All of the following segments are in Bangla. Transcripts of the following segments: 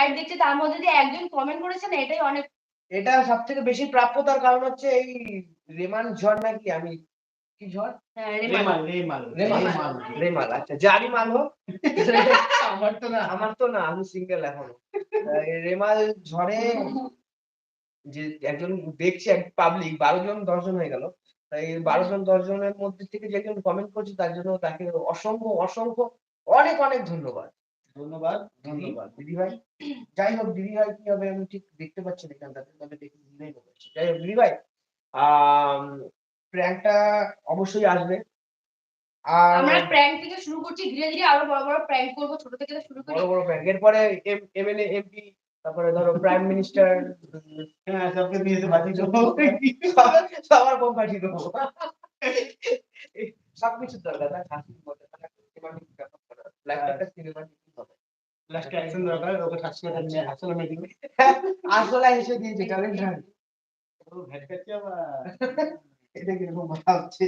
লাইভ দেখছে তার মধ্যে যে একজন কমেন্ট করেছে না, এটাই অনেক। এটা সবথেকে বেশি প্রাপ্যতার কারণ হচ্ছে এই রেমান ঝড় নাকি আমি কি ঝড়? রেমাল। আচ্ছা যারই মাল হোক, আমার তো না, আমি সিঙ্গেল এখনো। রেমাল ঝড়ে যে একজন দেখছে পাবলিক 12 জন 10 জন হয়ে গেল, তাই 12 জন 10 জনের মধ্যে থেকে যে একজন কমেন্ট করছে তার জন্য তাকে অসংখ্য অসংখ্য অনেক অনেক ধন্যবাদ। ধন্যবাদ দিদি ভাই। যাই হোক দিদি ভাই কি হবে আমি ঠিক দেখতে পাচ্ছি না এখানটাতে, তবে দেখি দিদি ভাই বলছে। যাই হোক দিদি ভাই, প্র্যাঙ্কটা অবশ্যই আসবে। আর আমরা প্র্যাঙ্ক থেকে শুরু করছি, ধীরে ধীরে আরো বড় বড় প্র্যাঙ্ক করব, ছোট থেকে শুরু করি। বড় বড় প্র্যাঙ্ক, এরপরে এমএলএ এমপি, তারপরে ধরো প্রাইম মিনিস্টার, হ্যাঁ সবকে দিয়ে পাঠিয়ে দেবো, সবার বোম পাঠিয়ে দেবো। সবকিছু দরকার, হাসির মধ্যে সিনেমাটিক ব্যাপার করা, লাইফটা সিনেমাটিক হবে। লাস্টে অ্যাকশন দরকার, ওকে সাসপেন্ড আছে আসলে মেডিকেল আসলে এসে দিয়েছে ট্যালেন্ট হান্ট। ও ভেটকাচ্ছে আবার এটা কি রকম কথা হচ্ছে।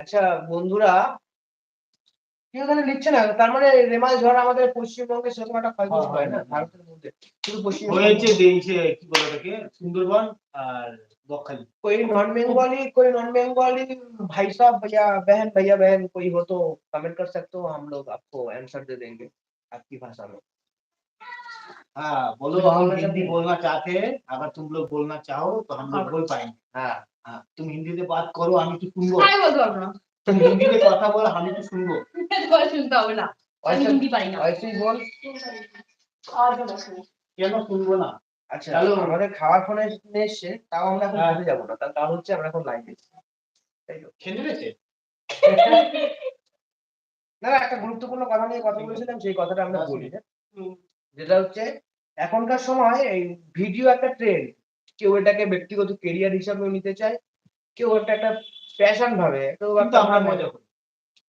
আচ্ছা বন্ধুরা, কেউ তাহলে লিখছে না, তার মানে রেমাল ঝড় আমাদের পশ্চিমবঙ্গের সেরকম একটা ক্ষয়গ্রস্ত হয় না ভারতের মধ্যে, শুধু পশ্চিমবঙ্গ হয়েছে দেশে কি বলে থাকে সুন্দরবন আর বকখালি। कोई नॉन बंगाली भाई साहब भैया बहन कोई हो तो कमेंट कर सकते हो, हम लोग आपको आंसर दे देंगे आपकी भाषा में। हाँ बोलो, हम हिंदी बोलना चाहते हैं, अगर तुम लोग बोलना चाहो तो हम लोग बोल पाएंगे। हाँ हाँ, तुम हिंदी में बात करो, हम तो सुनबो। আমি বলতে পারবো না, तुम हिंदी में কথা বলো, আমি তো শুনবো। তোমার শুনতে হবে না, আমি হিন্দি পারি না। ऐसे ही बोल। কেন শুনবো না? আচ্ছা আমাদের খাওয়ার ফোনে এসছে, তাও আমরা এখন খেতে যাবো না, তার কারণ হচ্ছে আমরা এখন লাইভে তাই তো খেতে গেছে। না একটা গুরুত্বপূর্ণ কথা নিয়ে কথা বলেছিলাম, সেই কথাটা আমরা বলি, যেটা হচ্ছে এখনকার সময় এই ভিডিও একটা ট্রেন্ড, কেউ এটাকে ব্যক্তিগত কেরিয়ার হিসাবেও নিতে চায়, কেউ একটা প্যাশন ভাবে, কেউ একটা আমরা মজা করি।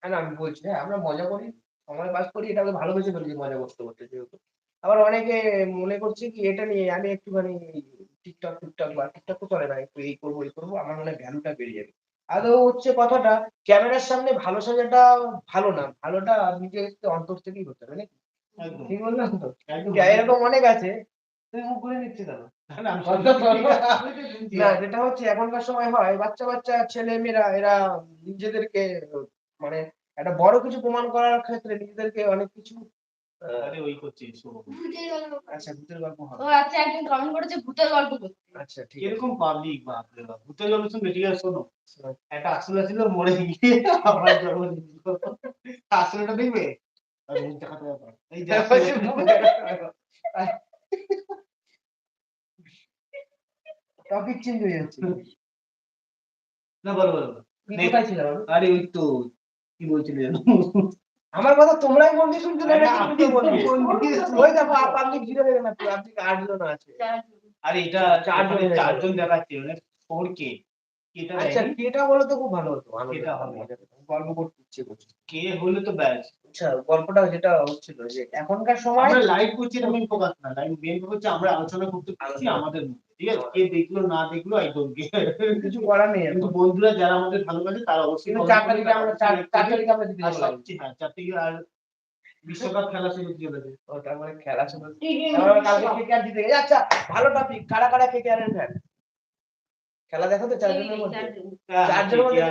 না আমি বলছি হ্যাঁ আমরা মজা করি, সময় পাস করি, এটাকে ভালোবেসে ফেলি মজা করতে করতে। যেহেতু আবার অনেকে মনে করছে কি এটা নিয়ে আমি একটুখানি টিকটক বা টিকটক তো চলে না, একটু এই করবো ওই করবো, আমার মনে হয় ভ্যালুটা বেড়ে যাবে। আদৌ হচ্ছে কথাটা ক্যামেরার সামনে ভালো সাজাটা ভালো না, ভালোটা নিজের অন্তর থেকেই হতে হবে নাকি? ঠিক বললাম তো? এরকম অনেক আছে, তুমি মুখ করে নিচ্ছে কেন? না যেটা হচ্ছে এখনকার সময় হয় বাচ্চা বাচ্চা ছেলে মেয়েরা এরা নিজেদেরকে মানে একটা বড় কিছু প্রমাণ করার ক্ষেত্রে নিজেদেরকে অনেক কিছু ওই করছি। আচ্ছা ভূতের গল্প হবে। ও আচ্ছা, একজন কমেন্ট করেছে ভূতের গল্প করতে। আচ্ছা ঠিক আছে। এরকম পাবলিক বাপরে বাপ, ভূতের গল্প শুনবে? ঠিক আছে শোনো, একটা আসলে ছিল মরে গিয়ে আবার জন্মদিন দিল। আসলেটা দেখবে আর মুখ দেখাতে ব্যাপার এই টপিক চেঞ্জ হয়ে যাচ্ছে। না বলো বলো, কোথায় ছিল? আরে ওই তো কি বলছিলে জানো, আমার কথা তোমরাই মন দিয়ে শুনছো না, আপনি বলবি ওই দেখো পাবলিক জিরো দেবে না, আপনি 8 জন আছে। আরে এটা চারজন দেখাচ্ছে মানে 4K। এটা আচ্ছা কেটা বলো তো খুব ভালো হতো, কেটা হবে গল্প করতে ইচ্ছে করছে, কে হলে তো ব্যাস। আচ্ছা গল্পটা যেটা হচ্ছিল যে এখনকার সময় আমরা লাইভ করছি, এটা মেইন ফোকাস না, লাইভ মেইন ফোকাস হচ্ছে আমরা আলোচনা করতে পারছি আমাদের মধ্যে, ঠিক আছে? কে দেখলো না দেখলো আই ডোন্ট কেয়ার, কিছু করার নেই। কিন্তু বন্ধুরা যারা আমাদের ভালোবাসে তারা অবশ্যই 4 তারিখে আমরা 4 তারিখে আমরা দিতে যাবো। হ্যাঁ 4 তারিখে আর বিশ্বকাপ খেলা শুরু হয়ে যাবে। ও তার মানে খেলা শুরু, আমরা কালকে কেকেআর জিতে গেছে। আচ্ছা ভালো টপিক, কারা কারা কেকেআর এর ফ্যান? খেলা দেখো তো চারজনের মধ্যে, চারজনের মধ্যে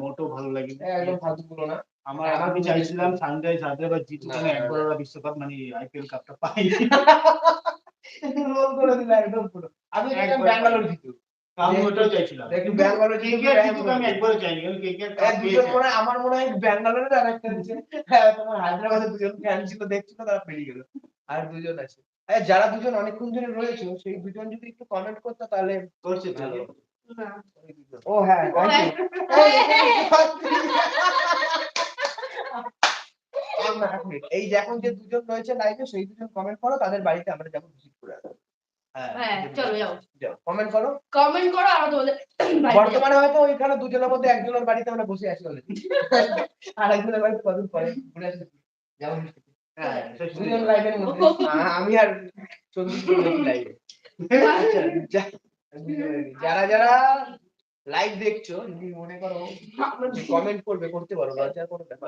মোটো ভালো লাগে একদম ফালতু গুলো না। আমি চাইছিলাম সানরাইজ হায়দ্রাবাদ জিতুক, মানে একবার ওরা বিশ্বকাপ মানে আইপিএল কাপটা পাই। রোল করে দিলা একদম পুরো। আমি চাইছিলাম ব্যাঙ্গালোর জিতুক, আমি ওটাও চাইছিলাম, কিন্তু ব্যাঙ্গালোর জিতুক আমি একবারও চাইনি, কারণ কেকেআর কাপ দুজন মনে হয়, আমার মনে হয় ব্যাঙ্গালোরের আর একটা আছে, তোমার হায়দ্রাবাদের দুজন ফ্যান ছিল দেখছিল, তারা পেরিয়ে গেল, আর দুজন আছে। যারা দুজন অনেকক্ষণ ধরে রয়েছে সেই দুজন যদি একটু কমেন্ট করতো তাহলে করছে ভালো। ও হ্যাঁ এই যে এখন যে দুজন রয়েছে লাইভে সেই দুজন কমেন্ট করো, তাদের বাড়িতে আমরা যাবো ভিজিট করে আসবো। হ্যাঁ চলো যাও কমেন্ট করো আমরা তোমাদের বর্তমানে হয়তো ওইখানে দুজনের মধ্যে একজনের বাড়িতে আমরা বসে আছি অলরেডি, আর একজনের বাড়িতে কদিন পরে ঘুরে আসবো যাবো। হ্যাঁ দুজন লাইভের মধ্যে আমি আর চন্দ্রপুর লাইভে। যারা যারা লাইভ দেখছো যদি মনে করো কমেন্ট করবে, করতে পারো, লজ্জার কোনো ব্যাপার।